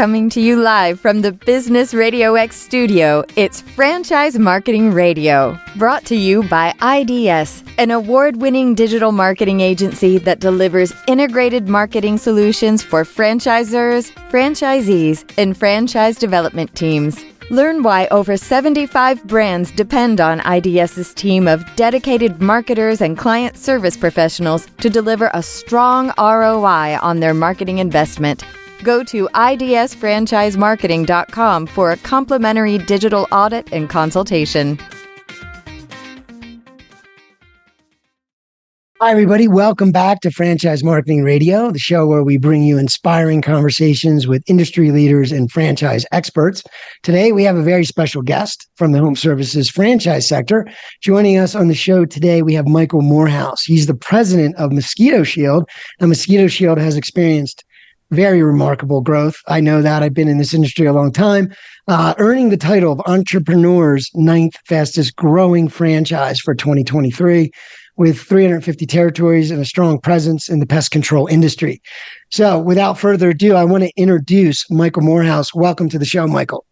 Coming to you live from the Business RadioX studio, it's Franchise Marketing Radio, brought to you by IDS, an award-winning digital marketing agency that delivers integrated marketing solutions for franchisors, franchisees, and franchise development teams. Learn why over 75 brands depend on IDS's team of dedicated marketers and client service professionals to deliver a strong ROI on their marketing investment. Go to idsfranchisemarketing.com for a complimentary digital audit and consultation. Hi, everybody. Welcome back to Franchise Marketing Radio, the show where we bring you inspiring conversations with industry leaders and franchise experts. Today, we have a very special guest from the home services franchise sector. Joining us on the show today, we have Michael Moorhouse. He's the president of Mosquito Shield, and Mosquito Shield has experienced very remarkable growth. I know that. I've been in this industry a long time, earning the title of Entrepreneur's 9th fastest growing franchise for 2023. With 350 territories and a strong presence in the pest control industry. So without further ado, I want to introduce Michael Moorhouse. Welcome to the show, Michael.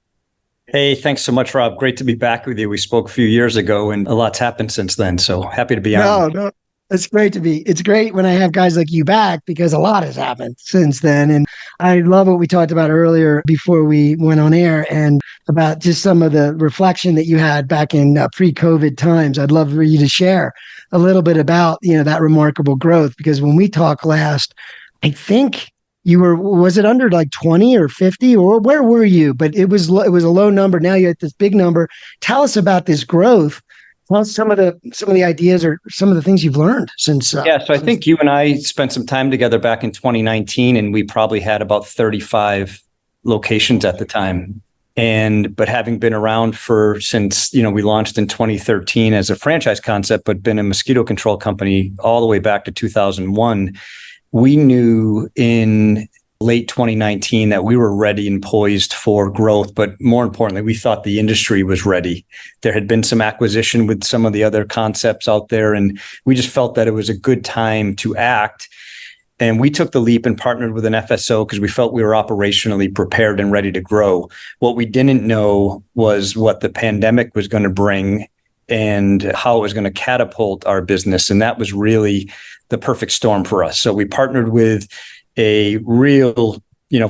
Hey, thanks so much, Rob. Great to be back with you. We spoke a few years ago and a lot's happened since then. So happy to be on. No, it's great to be. It's great when I have guys like you back because a lot has happened since then. And I love what we talked about earlier before we went on air and about just some of the reflection that you had back in pre-COVID times. I'd love for you to share a little bit about, that remarkable growth, because when we talked last, I think was it under like 20 or 50 or where were you? But it was a low number. Now you're at this big number. Tell us about this growth. Tell us some of the ideas or some of the things you've learned since. So I think you and I spent some time together back in 2019, and we probably had about 35 locations at the time. But having been around since we launched in 2013 as a franchise concept, but been a mosquito control company all the way back to 2001, we knew in late 2019 that we were ready and poised for growth. But more importantly, we thought the industry was ready. There had been some acquisition with some of the other concepts out there, and we just felt that it was a good time to act. And we took the leap and partnered with an FSO because we felt we were operationally prepared and ready to grow. What we didn't know was what the pandemic was going to bring and how it was going to catapult our business. And that was really the perfect storm for us. So we partnered with a real,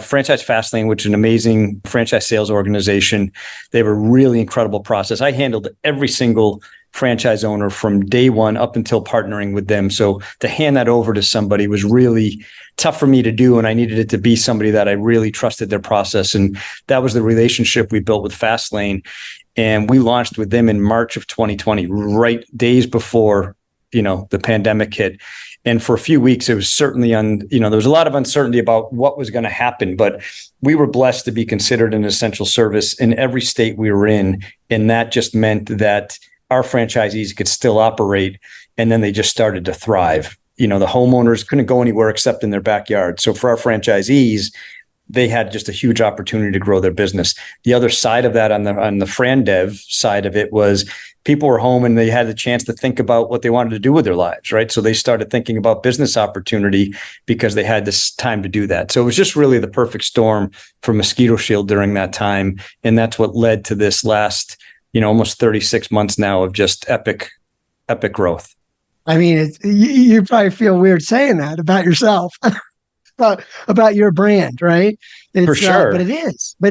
Franchise Fastlane, which is an amazing franchise sales organization. They have a really incredible process. I handled every single franchise owner from day one up until partnering with them. So to hand that over to somebody was really tough for me to do. And I needed it to be somebody that I really trusted their process. And that was the relationship we built with Fastlane. And we launched with them in March of 2020, right days before, the pandemic hit. And for a few weeks, it was certainly there was a lot of uncertainty about what was going to happen, but we were blessed to be considered an essential service in every state we were in. And that just meant that our franchisees could still operate, and then they just started to thrive. The homeowners couldn't go anywhere except in their backyard. So for our franchisees, they had just a huge opportunity to grow their business. The other side of that, on the Fran Dev side of it, was people were home and they had the chance to think about what they wanted to do with their lives, right? So they started thinking about business opportunity because they had this time to do that. So it was just really the perfect storm for Mosquito Shield during that time. And that's what led to this last almost 36 months now of just epic growth. I mean, you probably feel weird saying that about yourself, about your brand, right? For sure. But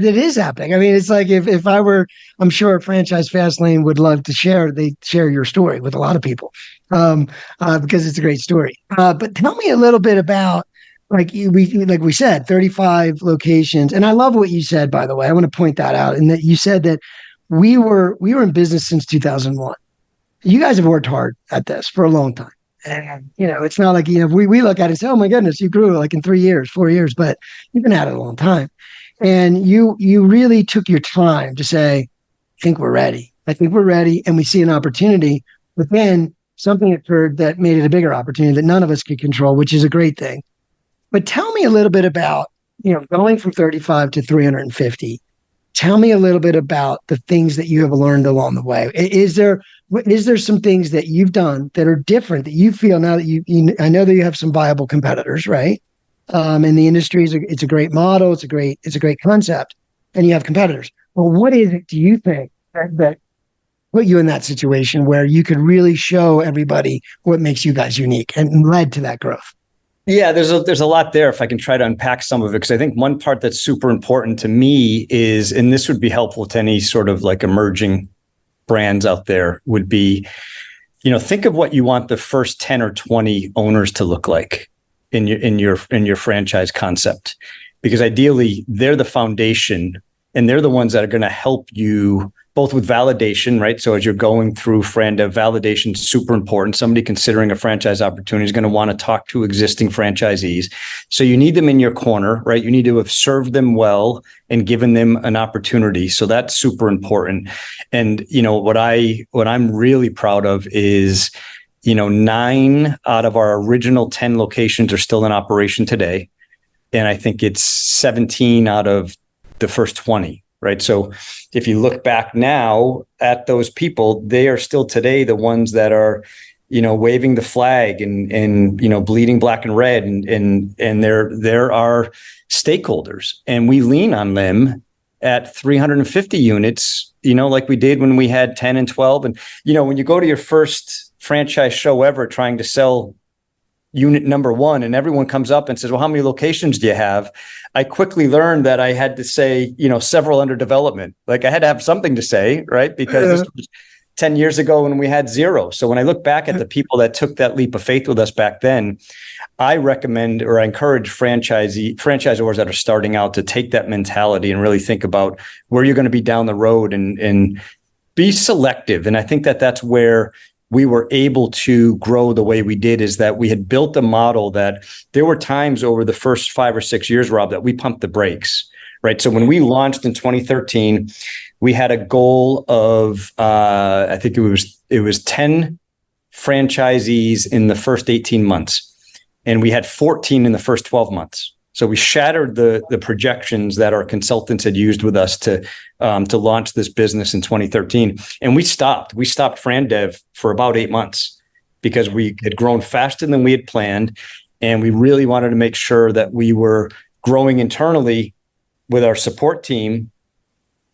it is happening. I mean, it's like if I were, I'm sure Franchise Fastlane would love to share your story with a lot of people because it's a great story. But tell me a little bit about, like we said, 35 locations. And I love what you said, by the way. I want to point that out. And that you said that we were in business since 2001. You guys have worked hard at this for a long time. And, it's not like, we look at it and say, oh my goodness, you grew like in 3 years, 4 years, but you've been at it a long time. And you really took your time to say, I think we're ready. And we see an opportunity. But then something occurred that made it a bigger opportunity that none of us could control, which is a great thing. But tell me a little bit about, going from 35 to 350. Tell me a little bit about the things that you have learned along the way. Is there some things that you've done that are different that you feel now that I know that you have some viable competitors, right? and the industry it's a great model. It's a great concept, and you have competitors. Well, what is it, do you think, that put you in that situation where you could really show everybody what makes you guys unique and led to that growth? Yeah, there's a lot there if I can try to unpack some of it, because I think one part that's super important to me is, and this would be helpful to any sort of like emerging brands out there, would be, think of what you want the first 10 or 20 owners to look like in your franchise concept, because ideally they're the foundation and they're the ones that are going to help you both with validation, right? So as you're going through validation is super important. Somebody considering a franchise opportunity is going to want to talk to existing franchisees. So you need them in your corner, right? You need to have served them well and given them an opportunity. So that's super important. And, what I'm really proud of is, 9 out of our original 10 locations are still in operation today. And I think it's 17 out of the first 20. Right. So if you look back now at those people, they are still today the ones that are, waving the flag and bleeding black and red, and they're our stakeholders, and we lean on them at 350 units, like we did when we had 10 and 12. And, when you go to your first franchise show ever trying to sell unit number 1, and everyone comes up and says, well, how many locations do you have? I quickly learned that I had to say, several under development. Like I had to have something to say, right? Because this was 10 years ago when we had 0. So when I look back at the people that took that leap of faith with us back then, I recommend, or I encourage franchisors that are starting out to take that mentality and really think about where you're going to be down the road and be selective. And I think that that's where we were able to grow the way we did, is that we had built a model that there were times over the first 5 or 6 years, Rob, that we pumped the brakes, right? So when we launched in 2013, we had a goal of, I think it was 10 franchisees in the first 18 months, and we had 14 in the first 12 months. So we shattered the projections that our consultants had used with us to launch this business in 2013. And we stopped FranDev for about 8 months because we had grown faster than we had planned. And we really wanted to make sure that we were growing internally with our support team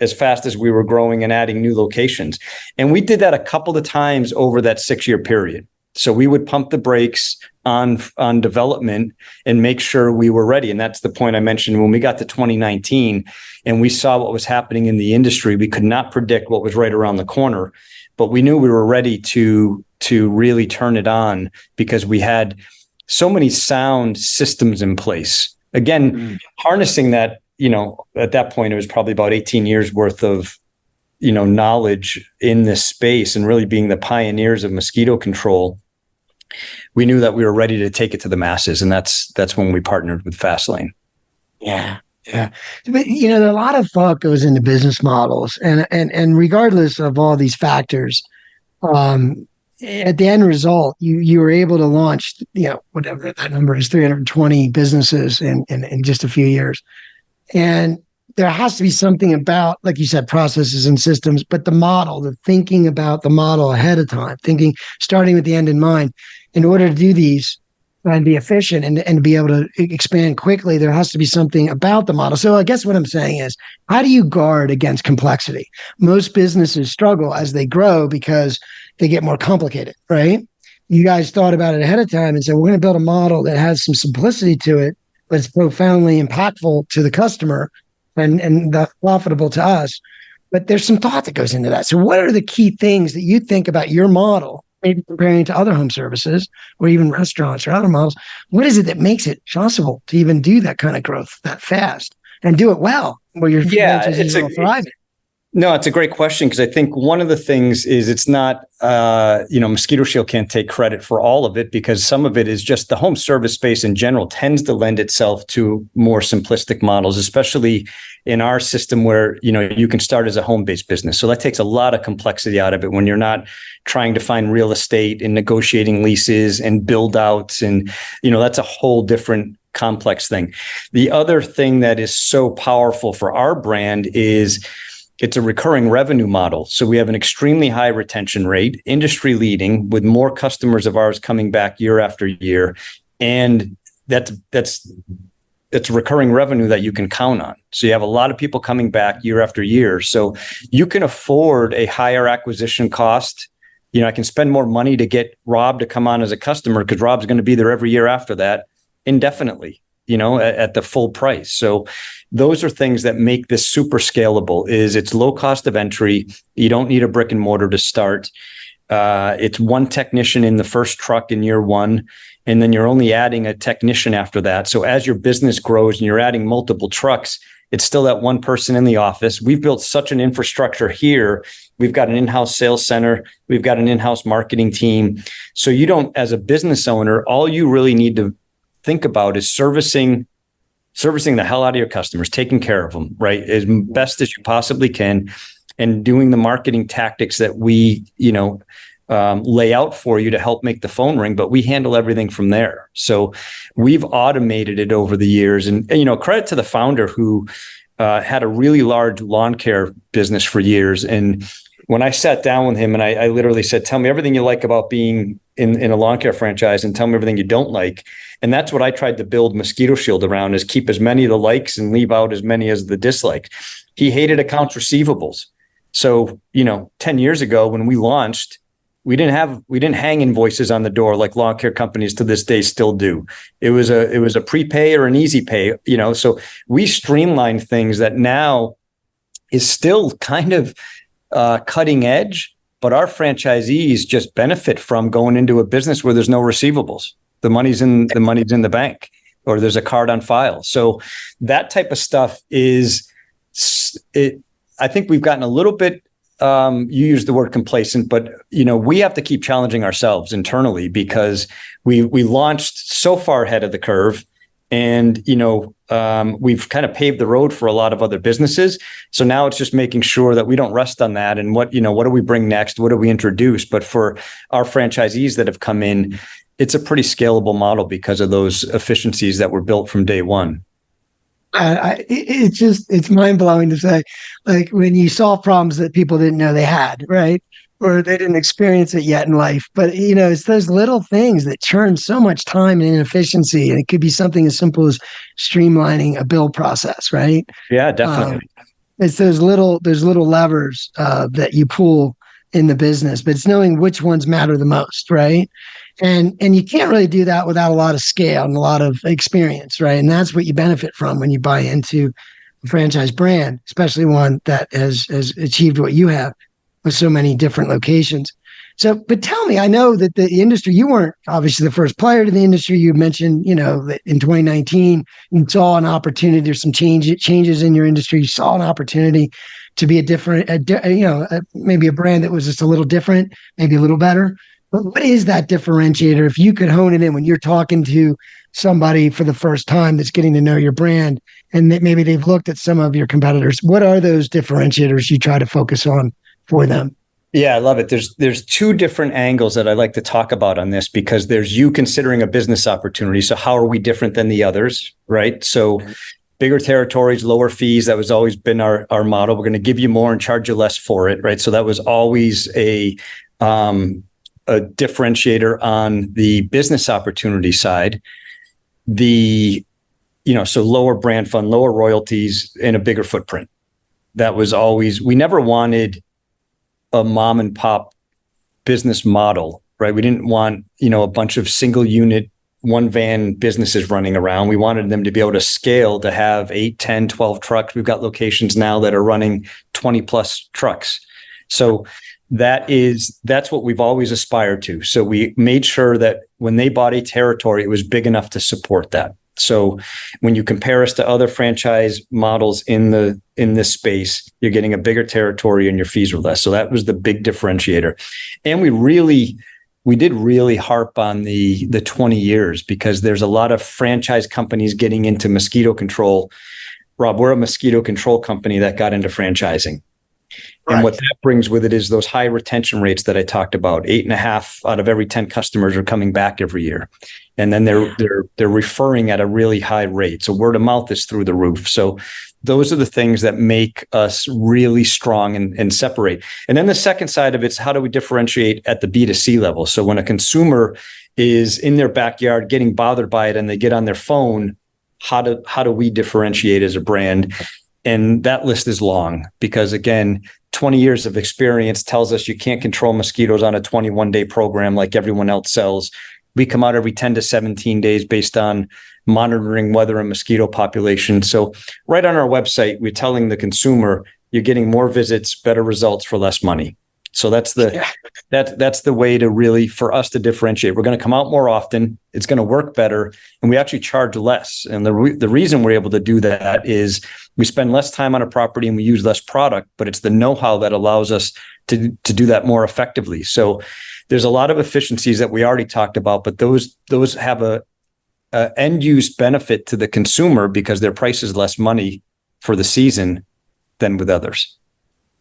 as fast as we were growing and adding new locations. And we did that a couple of times over that 6-year period. So we would pump the brakes on development and make sure we were ready. And that's the point I mentioned when we got to 2019 and we saw what was happening in the industry. We could not predict what was right around the corner, but we knew we were ready to really turn it on because we had so many sound systems in place. Again, harnessing that, at that point, it was probably about 18 years worth of knowledge in this space and really being the pioneers of mosquito control. We knew that we were ready to take it to the masses. And that's when we partnered with Fastlane. Yeah. Yeah. But, a lot of thought goes into business models and regardless of all these factors, at the end result, you were able to launch, whatever that number is, 320 businesses in just a few years. And there has to be something about, like you said, processes and systems, but the model, the thinking about the model ahead of time, starting with the end in mind. In order to do these and be efficient and be able to expand quickly, there has to be something about the model. So I guess what I'm saying is, how do you guard against complexity? Most businesses struggle as they grow because they get more complicated, right? You guys thought about it ahead of time and said, we're going to build a model that has some simplicity to it, but it's profoundly impactful to the customer and that's profitable to us. But there's some thought that goes into that. So what are the key things that you think about your model, maybe comparing to other home services or even restaurants or other models? What is it that makes it possible to even do that kind of growth that fast and do it well where your franchisees are thriving? No, it's a great question because I think one of the things is it's not, Mosquito Shield can't take credit for all of it because some of it is just the home service space in general tends to lend itself to more simplistic models, especially in our system where, you can start as a home-based business. So that takes a lot of complexity out of it when you're not trying to find real estate and negotiating leases and build outs. And, that's a whole different complex thing. The other thing that is so powerful for our brand is it's a recurring revenue model. So we have an extremely high retention rate, industry leading, with more customers of ours coming back year after year. And it's recurring revenue that you can count on. So you have a lot of people coming back year after year. So you can afford a higher acquisition cost. I can spend more money to get Rob to come on as a customer because Rob's going to be there every year after that indefinitely, at the full price. So those are things that make this super scalable. It's low cost of entry. You don't need a brick and mortar to start. It's one technician in the first truck in year one, and then you're only adding a technician after that. So as your business grows and you're adding multiple trucks, it's still that one person in the office. We've built such an infrastructure here. We've got an in-house sales center. We've got an in-house marketing team. So you don't, as a business owner, all you really need to think about is servicing the hell out of your customers, taking care of them, right, as best as you possibly can, and doing the marketing tactics that we, lay out for you to help make the phone ring, but we handle everything from there. So we've automated it over the years, and credit to the founder who had a really large lawn care business for years. And when I sat down with him and I literally said, tell me everything you like about being in a lawn care franchise and tell me everything you don't like. And that's what I tried to build Mosquito Shield around, is keep as many of the likes and leave out as many as the dislikes. He hated accounts receivables. So, 10 years ago when we launched, we didn't hang invoices on the door like lawn care companies to this day still do. It was a prepay or an easy pay, so we streamlined things that now is still kind of cutting edge, but our franchisees just benefit from going into a business where there's no receivables. The money's in the bank, or there's a card on file. So that type of stuff I think we've gotten a little bit, you used the word complacent, but we have to keep challenging ourselves internally because we launched so far ahead of the curve, and we've kind of paved the road for a lot of other businesses. So now it's just making sure that we don't rest on that, and what do we bring next? What do we introduce? But for our franchisees that have come in, it's a pretty scalable model because of those efficiencies that were built from day one. It's mind blowing to say, like, when you solve problems that people didn't know they had, right? Or they didn't experience it yet in life. But, it's those little things that churn so much time and inefficiency. And it could be something as simple as streamlining a bill process, right? Yeah, definitely. It's those little levers that you pull in the business, but it's knowing which ones matter the most, right? And you can't really do that without a lot of scale and a lot of experience, right? And that's what you benefit from when you buy into a franchise brand, especially one that has achieved what you have with so many different locations. So, but tell me, I know that the industry, you weren't obviously the first player to the industry. You mentioned, that in 2019, you saw an opportunity. There's some changes in your industry. You saw an opportunity to be maybe a brand that was just a little different, maybe a little better. But what is that differentiator? If you could hone it in when you're talking to somebody for the first time that's getting to know your brand, and that maybe they've looked at some of your competitors, what are those differentiators you try to focus on for them? Yeah, I love it. There's two different angles that I like to talk about on this, because there's you considering a business opportunity. So how are we different than the others, right? So bigger territories, lower fees. That was always been our model. We're going to give you more and charge you less for it, right? So that was always a differentiator on the business opportunity side. So lower brand fund, lower royalties, and a bigger footprint. That was always, we never wanted a mom and pop business model, right? We didn't want, a bunch of single unit, one van businesses running around. We wanted them to be able to scale, to have 8, 10, 12 trucks. We've got locations now that are running 20 plus trucks. So that's what we've always aspired to. So we made sure that when they bought a territory, it was big enough to support that. So when you compare us to other franchise models in this space, you're getting a bigger territory and your fees are less. So that was the big differentiator. And we did really harp on the 20 years, because there's a lot of franchise companies getting into mosquito control. Rob, we're a mosquito control company that got into franchising. Right. And what that brings with it is those high retention rates that I talked about. 8.5 out of every 10 customers are coming back every year. And then they're referring at a really high rate. So word of mouth is through the roof. So those are the things that make us really strong and separate. And then the second side of it's how do we differentiate at the B2C level? So when a consumer is in their backyard getting bothered by it, and they get on their phone, how do we differentiate as a brand? And that list is long because, again, 20 years of experience tells us you can't control mosquitoes on a 21-day program like everyone else sells. We come out every 10 to 17 days based on monitoring weather and mosquito population. So right on our website, we're telling the consumer you're getting more visits, better results for less money. So that's the way to really, for us to differentiate. We're going to come out more often. It's going to work better, and we actually charge less. And the reason we're able to do that is we spend less time on a property and we use less product, but it's the know-how that allows us to do that more effectively. So there's a lot of efficiencies that we already talked about, but those have a end use benefit to the consumer because their price is less money for the season than with others.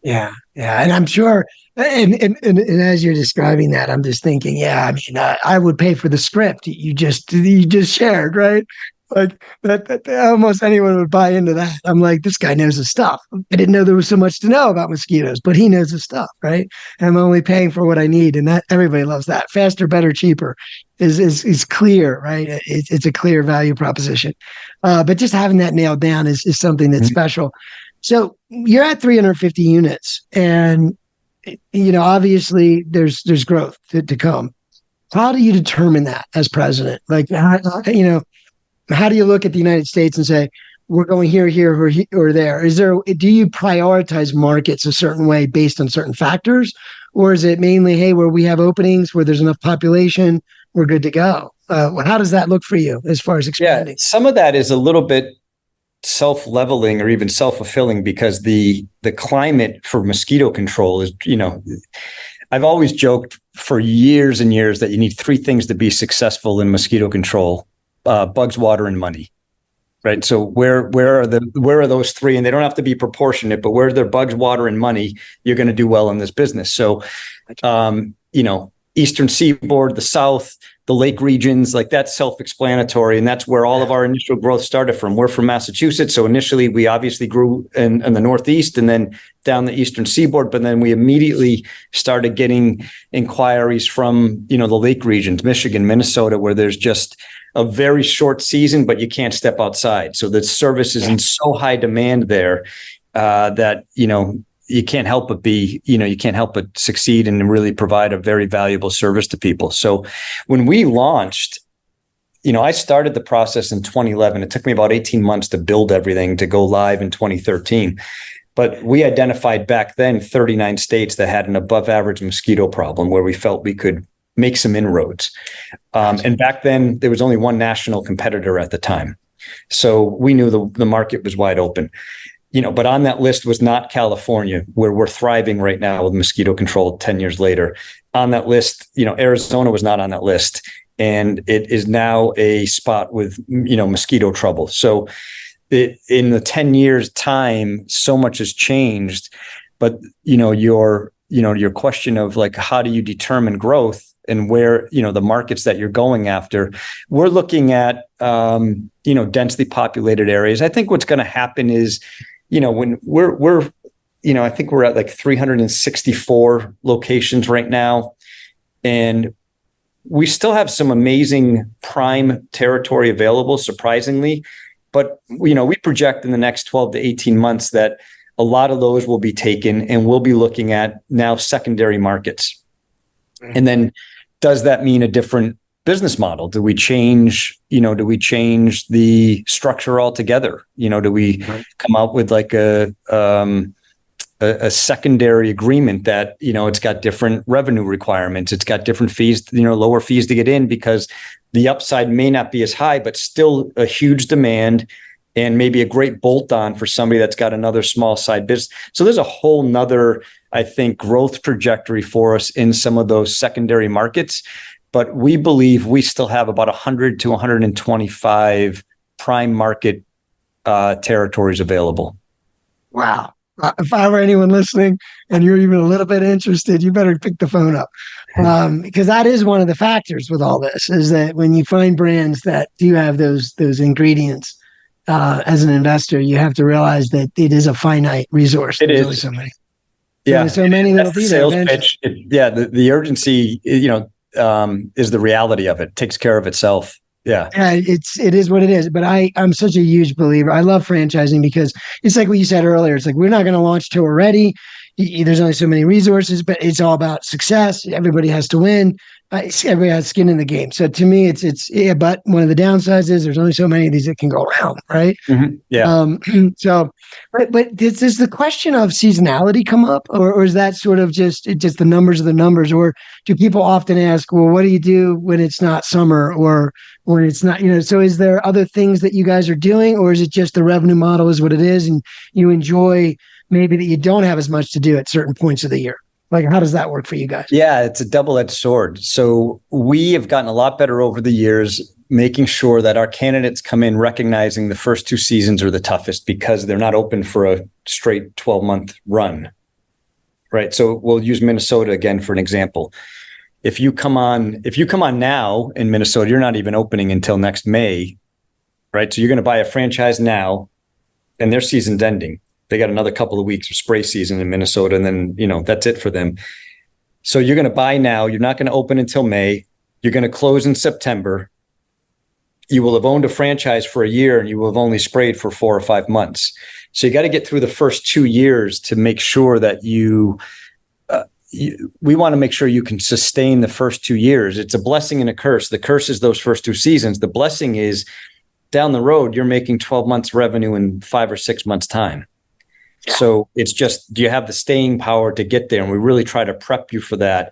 Yeah. And I'm sure, and as you're describing that, I'm just thinking, I would pay for the script you just shared, right? Like that almost anyone would buy into that. I'm like, this guy knows his stuff. I didn't know there was so much to know about mosquitoes, but he knows his stuff, right? And I'm only paying for what I need, and that everybody loves that. Faster, better, cheaper is clear, right? It's a clear value proposition. But just having that nailed down is something that's special. So you're at 350 units, and obviously there's growth to come. How do you determine that as president? Like, how do you look at the United States and say, we're going here, or there? Do you prioritize markets a certain way based on certain factors? Or is it mainly, hey, where we have openings, where there's enough population, we're good to go? How does that look for you as far as expanding? Yeah, some of that is a little bit self-leveling or even self-fulfilling because the climate for mosquito control is, I've always joked for years and years that you need three things to be successful in mosquito control: bugs, water, and money. Right. So where are those three? And they don't have to be proportionate, but where there bugs, water, and money, you're going to do well in this business. So, Eastern Seaboard, the South, the lake regions, like that's self-explanatory. And that's where all of our initial growth started from. We're from Massachusetts. So initially we obviously grew in the Northeast and then down the Eastern Seaboard. But then we immediately started getting inquiries from, the lake regions, Michigan, Minnesota, where there's just a very short season, but you can't step outside. So the service is in so high demand there that, you can't help but you can't help but succeed and really provide a very valuable service to people. So when we launched, I started the process in 2011. It took me about 18 months to build everything to go live in 2013. But we identified back then 39 states that had an above average mosquito problem where we felt we could make some inroads. And back then there was only one national competitor at the time. So we knew the market was wide open. But on that list was not California, where we're thriving right now with mosquito control 10 years later. On that list, Arizona was not on that list. And it is now a spot with, mosquito trouble. So in the 10 years time, so much has changed. But, your question of like, how do you determine growth and where, the markets that you're going after, we're looking at, densely populated areas. I think what's going to happen is, when we're I think we're at like 364 locations right now, and we still have some amazing prime territory available, surprisingly, but we project in the next 12 to 18 months that a lot of those will be taken, and we'll be looking at now secondary markets. And then does that mean a different business model? Do we change the structure altogether? Do we come out with like a secondary agreement that, it's got different revenue requirements. It's got different fees, lower fees to get in because the upside may not be as high, but still a huge demand and maybe a great bolt on for somebody that's got another small side business. So there's a whole nother, I think, growth trajectory for us in some of those secondary markets. But we believe we still have about 100 to 125 prime market territories available. Wow. If I were anyone listening and you're even a little bit interested, you better pick the phone up. Because that is one of the factors with all this, is that when you find brands that do have those ingredients, as an investor, you have to realize that it is a finite resource. It There's is. only so many. Yeah. So many little sales pitch. The urgency, is the reality of it. It takes care of itself. Yeah. It is what it is. But I'm such a huge believer. I love franchising because it's like what you said earlier. It's like, we're not going to launch till we're ready. There's only so many resources, but it's all about success. Everybody has to win. Everybody has skin in the game. So to me, yeah, but one of the downsides is there's only so many of these that can go around, right? Mm-hmm. Yeah. So, but does the question of seasonality come up, or is that sort of just the numbers of the numbers, or do people often ask, well, what do you do when it's not summer or when it's not, so is there other things that you guys are doing, or is it just the revenue model is what it is and you enjoy maybe that you don't have as much to do at certain points of the year? Like, how does that work for you guys? Yeah, it's a double-edged sword. So we have gotten a lot better over the years, making sure that our candidates come in recognizing the first 2 seasons are the toughest because they're not open for a straight 12-month run, right? So we'll use Minnesota again for an example. If you come on now in Minnesota, you're not even opening until next May, right? So you're going to buy a franchise now, and their season's ending. They got another couple of weeks of spray season in Minnesota, and then, that's it for them. So you're going to buy now. You're not going to open until May. You're going to close in September. You will have owned a franchise for a year, and you will have only sprayed for 4 or 5 months. So you got to get through the first 2 years to make sure that we want to make sure you can sustain the first 2 years. It's a blessing and a curse. The curse is those first 2 seasons. The blessing is down the road, you're making 12 months revenue in 5 or 6 months time. Yeah. So it's just, do you have the staying power to get there? And we really try to prep you for that,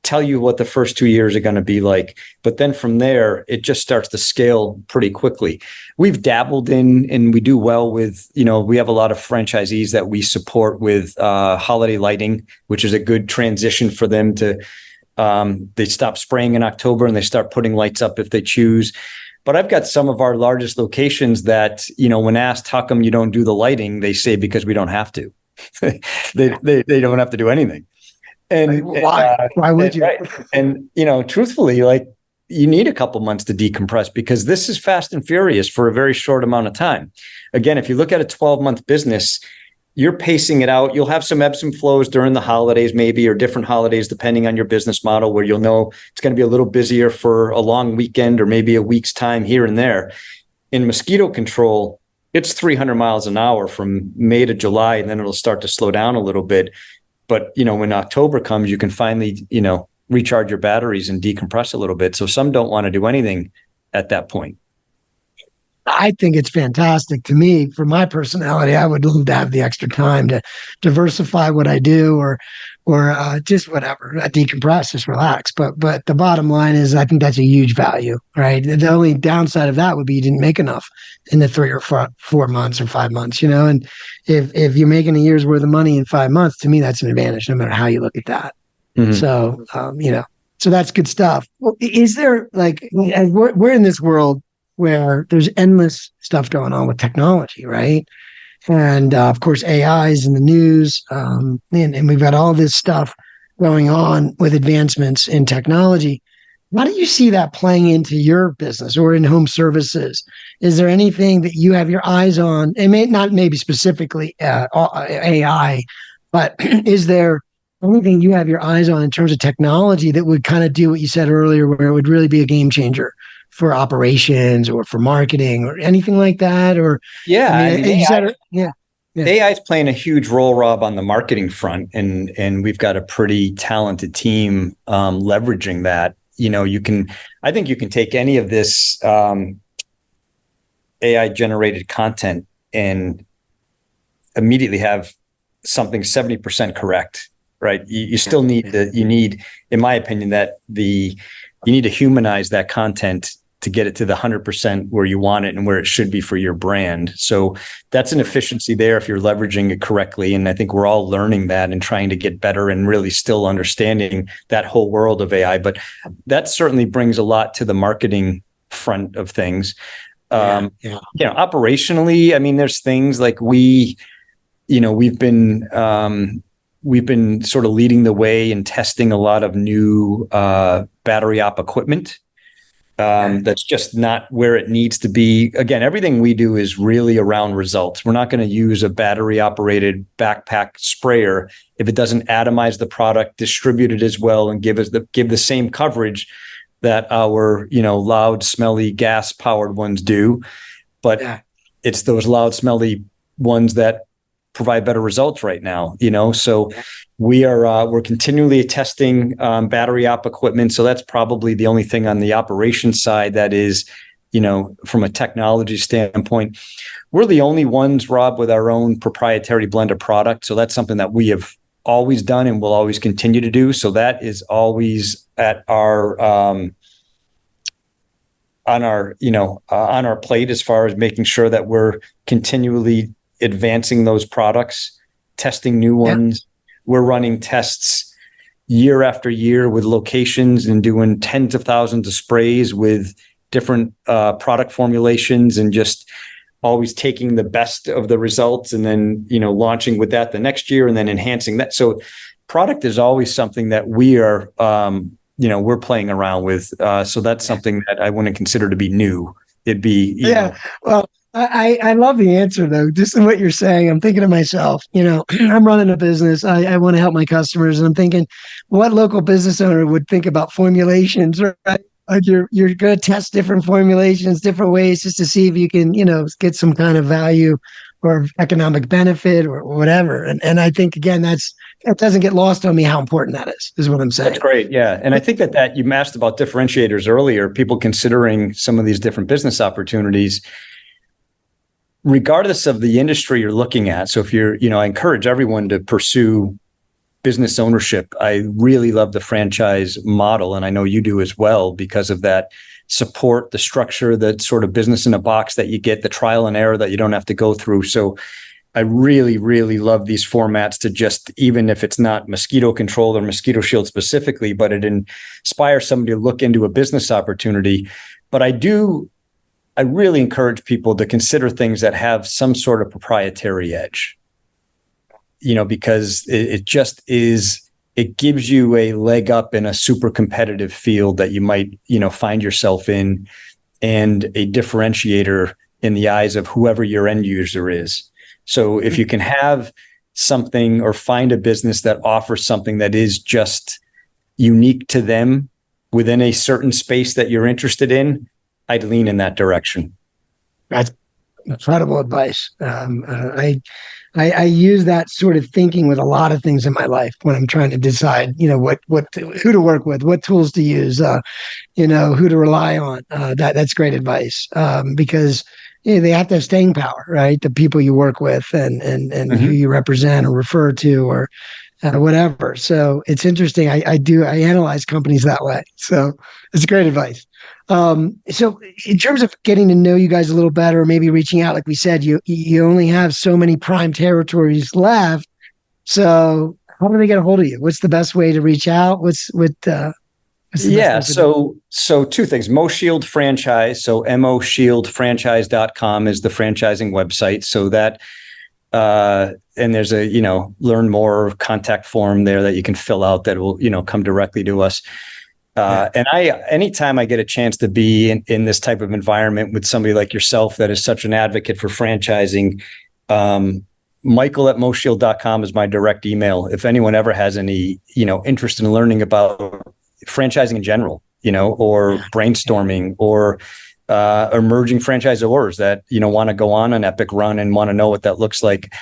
tell you what the first 2 years are going to be like. But then from there, it just starts to scale pretty quickly. We've dabbled in, and we do well with, we have a lot of franchisees that we support with holiday lighting, which is a good transition for them to, they stop spraying in October and they start putting lights up if they choose. But I've got some of our largest locations that, when asked, how come you don't do the lighting? They say, because we don't have to. they don't have to do anything. And why? Why would you? Right. And, truthfully, like, you need a couple months to decompress because this is fast and furious for a very short amount of time. Again, if you look at a 12-month business, you're pacing it out. You'll have some ebbs and flows during the holidays, maybe, or different holidays, depending on your business model, where you'll know it's going to be a little busier for a long weekend or maybe a week's time here and there. In mosquito control, it's 300 miles an hour from May to July, and then it'll start to slow down a little bit. But, when October comes, you can finally, recharge your batteries and decompress a little bit. So some don't want to do anything at that point. I think it's fantastic. To me, for my personality, I would love to have the extra time to diversify what I do, or just whatever, decompress, just relax. But the bottom line is, I think that's a huge value, right? The only downside of that would be you didn't make enough in the 3 or 4 months or 5 months, And if you're making a year's worth of money in 5 months, to me, that's an advantage, no matter how you look at that. Mm-hmm. So, so that's good stuff. Well, is there, like, we're in this world where there's endless stuff going on with technology, right? And of course, AI is in the news, and we've got all this stuff going on with advancements in technology. How do you see that playing into your business or in home services? Is there anything that you have your eyes on? It may not maybe specifically AI, but is there anything you have your eyes on in terms of technology that would kind of do what you said earlier, where it would really be a game changer for operations or for marketing or anything like that? Or AI is playing a huge role, Rob, on the marketing front, and we've got a pretty talented team leveraging that. I think you can take any of this AI generated content and immediately have something 70% correct, right? You still need in my opinion, you need to humanize that content to get it to the 100% where you want it and where it should be for your brand. So that's an efficiency there if you're leveraging it correctly. And I think we're all learning that and trying to get better and really still understanding that whole world of AI. But that certainly brings a lot to the marketing front of things. Operationally, I mean, there's things like we've been sort of leading the way in testing a lot of new battery op equipment. That's just not where it needs to be. Again, everything we do is really around results. We're not going to use a battery operated backpack sprayer if it doesn't atomize the product, distribute it as well, and give the same coverage that our, loud, smelly, gas powered ones do. But it's those loud, smelly ones that provide better results right now, so we're continually testing battery op equipment. So that's probably the only thing on the operations side that is, from a technology standpoint. We're the only ones, Rob, with our own proprietary blender product. So that's something that we have always done and will always continue to do. So that is always at our on our plate, as far as making sure that we're continually advancing those products, testing new ones. We're running tests year after year with locations and doing tens of thousands of sprays with different product formulations, and just always taking the best of the results and then, launching with that the next year and then enhancing that. So product is always something that we are, we're playing around with. So that's something that I wouldn't consider to be new. It'd be, well, I love the answer, though. Just in what you're saying, I'm thinking to myself, I'm running a business. I want to help my customers. And I'm thinking, what local business owner would think about formulations, right? Like you're going to test different formulations, different ways, just to see if you can, get some kind of value or economic benefit or whatever. And I think, again, that doesn't get lost on me how important that is what I'm saying. That's great. Yeah. And I think that you asked about differentiators earlier, people considering some of these different business opportunities, regardless of the industry you're looking at. So if you're, I encourage everyone to pursue business ownership. I really love the franchise model, and I know you do as well, because of that support, the structure, the sort of business in a box that you get, the trial and error that you don't have to go through. So I really, really love these formats to just, even if it's not mosquito control or mosquito shield specifically, but it inspires somebody to look into a business opportunity. But I really encourage people to consider things that have some sort of proprietary edge, because it just is, it gives you a leg up in a super competitive field that you might, find yourself in, and a differentiator in the eyes of whoever your end user is. So if you can have something or find a business that offers something that is just unique to them within a certain space that you're interested in, I'd lean in that direction. That's incredible advice. I use that sort of thinking with a lot of things in my life when I'm trying to decide, who to work with, what tools to use, who to rely on. That's great advice, because they have to have staying power, right? The people you work with and who you represent or refer to or whatever. So it's interesting. I analyze companies that way. So it's great advice. So in terms of getting to know you guys a little better, maybe reaching out, like we said, you only have so many prime territories left. So how do they get a hold of you? What's the best way to reach out? So two things. MoShield franchise. So moshieldfranchise.com is the franchising website. So that, and there's a, learn more contact form there that you can fill out that will, come directly to us. And anytime I get a chance to be in this type of environment with somebody like yourself that is such an advocate for franchising, Michael@MoShield.com is my direct email. If anyone ever has any, interest in learning about franchising in general, or brainstorming, or emerging franchisors that, want to go on an epic run and want to know what that looks like,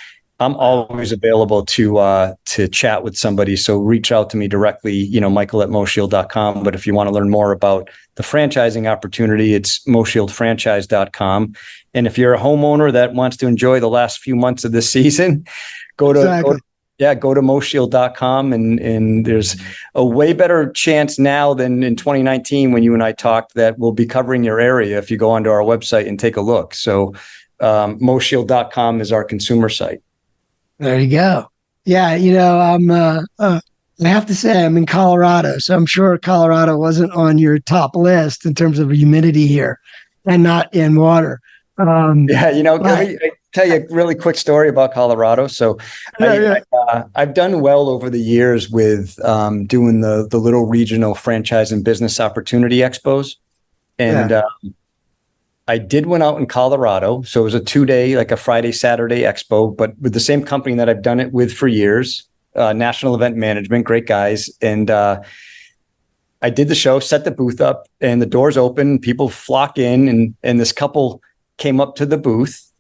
I'm always available to chat with somebody. So reach out to me directly, Michael@MoShield.com. But if you want to learn more about the franchising opportunity, it's MoShieldFranchise.com. And if you're a homeowner that wants to enjoy the last few months of the season, go to MoShield.com. And there's a way better chance now than in 2019 when you and I talked that we'll be covering your area if you go onto our website and take a look. So MoShield.com is our consumer site. There you go. Yeah, I have to say I'm in Colorado, so I'm sure Colorado wasn't on your top list in terms of humidity here, and not in water. Let me tell you a really quick story about Colorado. So I've done well over the years with doing the little regional franchise and business opportunity expos. And I did one out in Colorado. So it was a 2-day, like a Friday, Saturday expo, but with the same company that I've done it with for years, National Event Management, great guys. And I did the show, set the booth up, and the doors open, people flock in, and this couple came up to the booth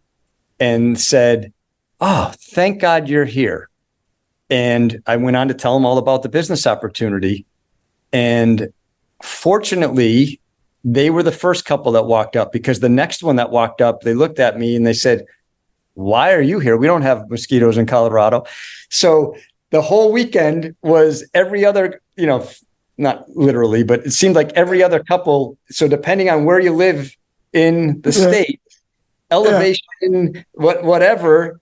and said, "Oh, thank God you're here." And I went on to tell them all about the business opportunity. And fortunately, they were the first couple that walked up, because the next one that walked up, they looked at me and they said, "Why are you here? We don't have mosquitoes in Colorado." So the whole weekend was every other, not literally, but it seemed like every other couple. So depending on where you live in the state, elevation, whatever.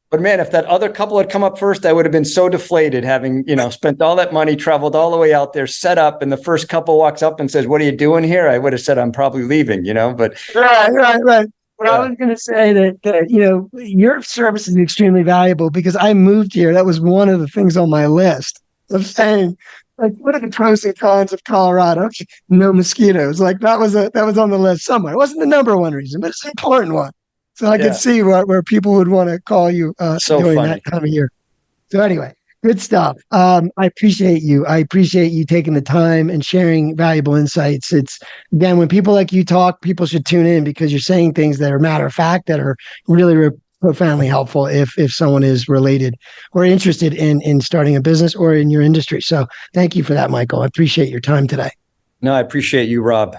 But man, if that other couple had come up first, I would have been so deflated, having, spent all that money, traveled all the way out there, set up, and the first couple walks up and says, "What are you doing here?" I would have said, "I'm probably leaving," but. Right. But I was going to say that, your service is extremely valuable, because I moved here. That was one of the things on my list of saying, like, what are the pros and cons of Colorado? No mosquitoes. Like, that was on the list somewhere. It wasn't the number one reason, but it's an important one. So I could see where people would want to call you during that time of year. So anyway, good stuff. I appreciate you. I appreciate you taking the time and sharing valuable insights. It's, again, when people like you talk, people should tune in, because you're saying things that are matter of fact, that are really profoundly helpful if someone is related or interested in starting a business or in your industry. So thank you for that, Michael. I appreciate your time today. No, I appreciate you, Rob.